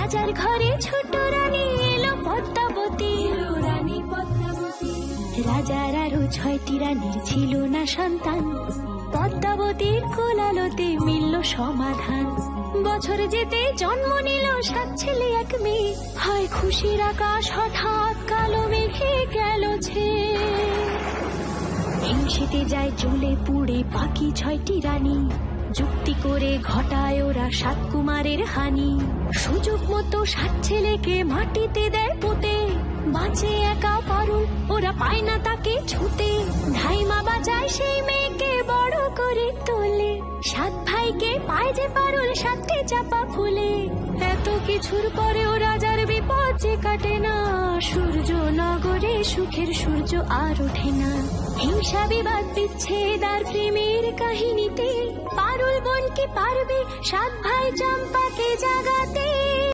রাজার ঘরে ছোট রানী এলো পদ্মাবতী। রাজার আরো 6টি রানীর ছিল না সন্তান, পদ্মাবতীর কোলালোতে মিলল সমাধান। বছর যেতে জন্ম নিল 7 ছেলে 1 মেয়ে, হয় খুশির আকাশ হঠাৎ কালো মেঘে গেল ছেয়ে। হিংসেতে যায় জ্বলে পুড়ে বাকি 6টি রানী, যুক্তি করে ঘটায় ওরা 7 কুমারের হানি। সুযোগ মতো 7 ছেলেকে মাটিতে দেয় পুঁতে, বাঁচে একা পারুল, ওরা পায় না তাকে ছুতে। ধাইমা বাজায় সেই মেয়েকে বড় করে তোলে, 7 ভাইকে পায় যে পারুল 7টে চাপা ফুলে। এত কিছুর পরেও রাজার বিপদ যে কাটে না, সূর্য নগরে সুখের সূর্য আর ওঠে না। হিংসা বিবাদ বিচ্ছেদ আর প্রেমের কাহিনীতে পারুল বোন কি পারবে 7 ভাই চম্পাকে জাগাতে।